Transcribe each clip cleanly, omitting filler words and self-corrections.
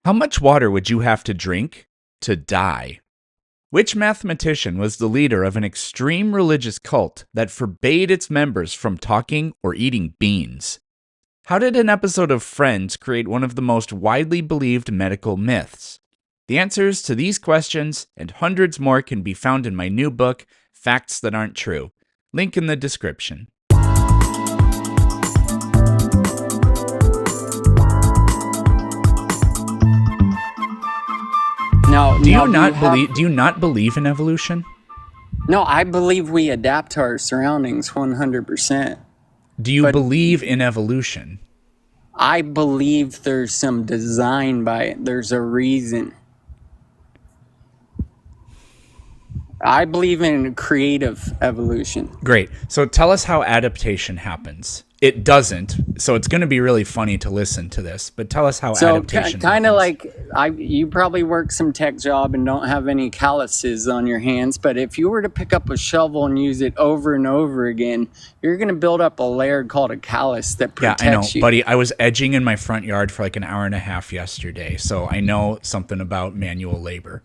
How much water would you have to drink to die? Which mathematician was the leader of an extreme religious cult that forbade its members from talking or eating beans? How did an episode of Friends create one of the most widely believed medical myths? The answers to these questions and hundreds more can be found in my new book, Facts That Aren't True. Link in the description. Do you not believe in evolution? No, I believe we adapt to our surroundings 100%. Do you believe in evolution? I believe there's some design by it. There's a reason. I believe in creative evolution. Great. So tell us how adaptation happens. It doesn't, so it's going to be really funny to listen to this, but tell us how adaptation kind of happens. like you probably work some tech job and don't have any calluses on your hands, but if you were to pick up a shovel and use it over and over again, you're going to build up a layer called a callus that protects you. Yeah, I know, buddy. I was edging in my front yard for like an hour and a half yesterday, so I know something about manual labor.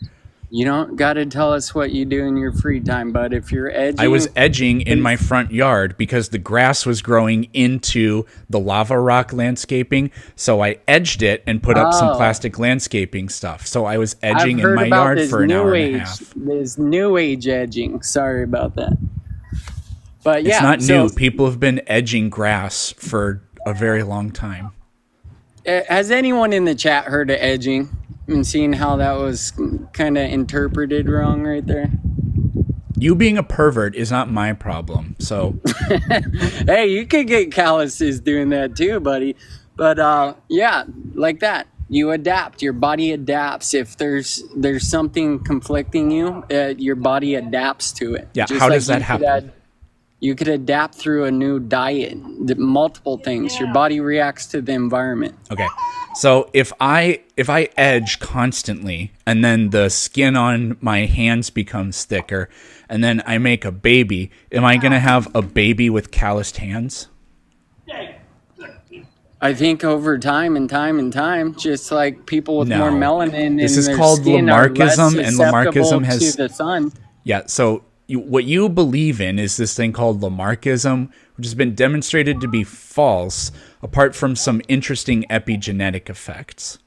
You don't got to tell us what you do in your free time, but if you're edging... I was edging in my front yard because the grass was growing into the lava rock landscaping, so I edged it and put up some plastic landscaping stuff. So I was edging in my yard for an hour and a half. There's new age edging. Sorry about that. But yeah, it's not new. People have been edging grass for a very long time. Has anyone in the chat heard of edging? And seeing how that was kind of interpreted wrong right there. You being a pervert is not my problem, so... Hey, you could get calluses doing that too, buddy. But yeah, like that. You adapt. Your body adapts. If there's something conflicting you, your body adapts to it. Yeah, how does that happen? You could adapt through a new diet, multiple things. Your body reacts to the environment. Okay. So if I edge constantly and then the skin on my hands becomes thicker and then I make a baby, am I going to have a baby with calloused hands? I think over time and time, just like people with more melanin this in is their called skin Lamarckism, are and less Lamarckism has to the sun. Yeah, so what you believe in is this thing called Lamarckism, which has been demonstrated to be false, apart from some interesting epigenetic effects.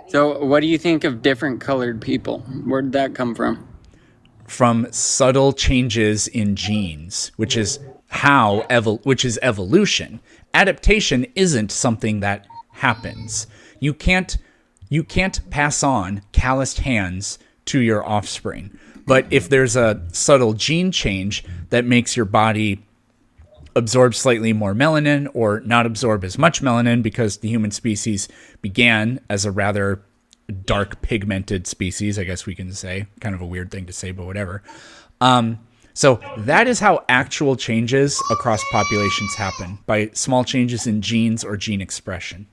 So what do you think of different colored people? Where did that come from? From subtle changes in genes, which is evolution. Adaptation isn't something that happens. You can't pass on calloused hands to your offspring. But if there's a subtle gene change that makes your body absorb slightly more melanin or not absorb as much melanin because the human species began as a rather dark pigmented species, I guess we can say. Kind of a weird thing to say, but whatever. So that is how actual changes across populations happen, by small changes in genes or gene expression.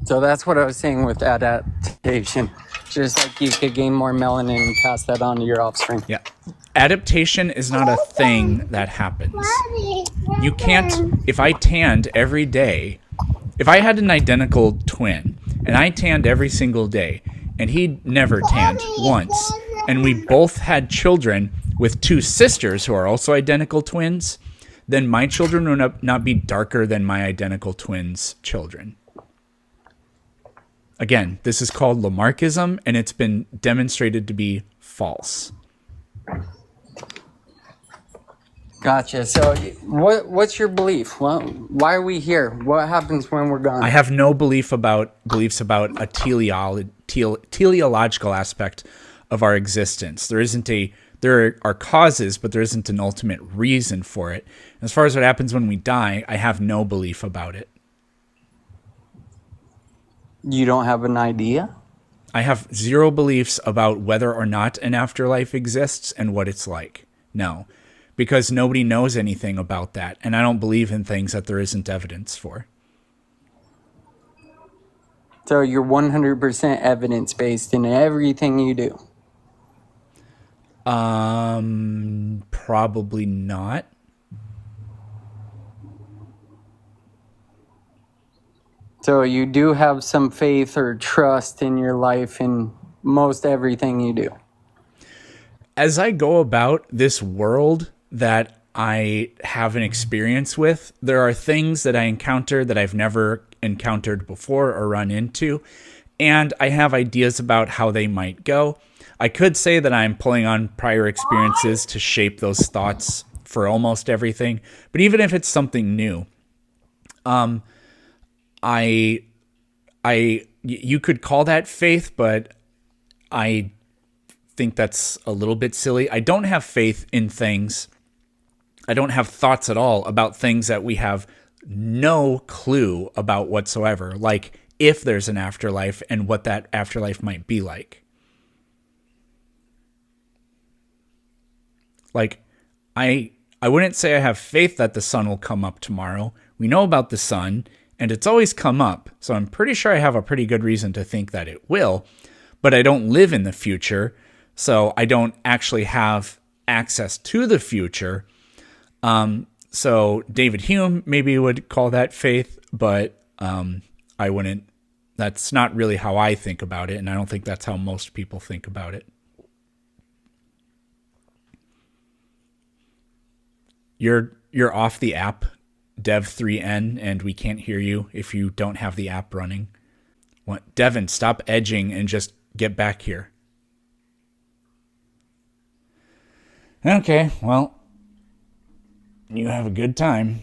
So that's what I was saying with adaptation. Just like you could gain more melanin and pass that on to your offspring. Yeah. Adaptation is not a thing that happens. You can't, if I tanned every day, if I had an identical twin and I tanned every single day and he never tanned once, and we both had children with two sisters who are also identical twins, then my children would not be darker than my identical twins' children. Again, this is called Lamarckism, and it's been demonstrated to be false. Gotcha. So what's your belief? Well, why are we here? What happens when we're gone? I have no beliefs about a teleological aspect of our existence. There are causes, but there isn't an ultimate reason for it. As far as what happens when we die, I have no belief about it. You don't have an idea? I have zero beliefs about whether or not an afterlife exists and what it's like. No, because nobody knows anything about that, and I don't believe in things that there isn't evidence for. So you're 100% evidence-based in everything you do? Probably not. So you do have some faith or trust in your life in most everything you do. As I go about this world that I have an experience with, there are things that I encounter that I've never encountered before or run into, and I have ideas about how they might go. I could say that I'm pulling on prior experiences to shape those thoughts for almost everything, but even if it's something new, I you could call that faith, but I think that's a little bit silly. I don't have faith in things. I don't have thoughts at all about things that we have no clue about whatsoever, like if there's an afterlife and what that afterlife might be like. Like I wouldn't say I have faith that the sun will come up tomorrow. We know about the sun and it's always come up, so I'm pretty sure I have a pretty good reason to think that it will, but I don't live in the future, so I don't actually have access to the future. So David Hume maybe would call that faith, but I wouldn't. That's not really how I think about it, and I don't think that's how most people think about it. You're off the app, Dev3N, and we can't hear you if you don't have the app running. What, Devin, stop edging and just get back here. Okay, well, you have a good time.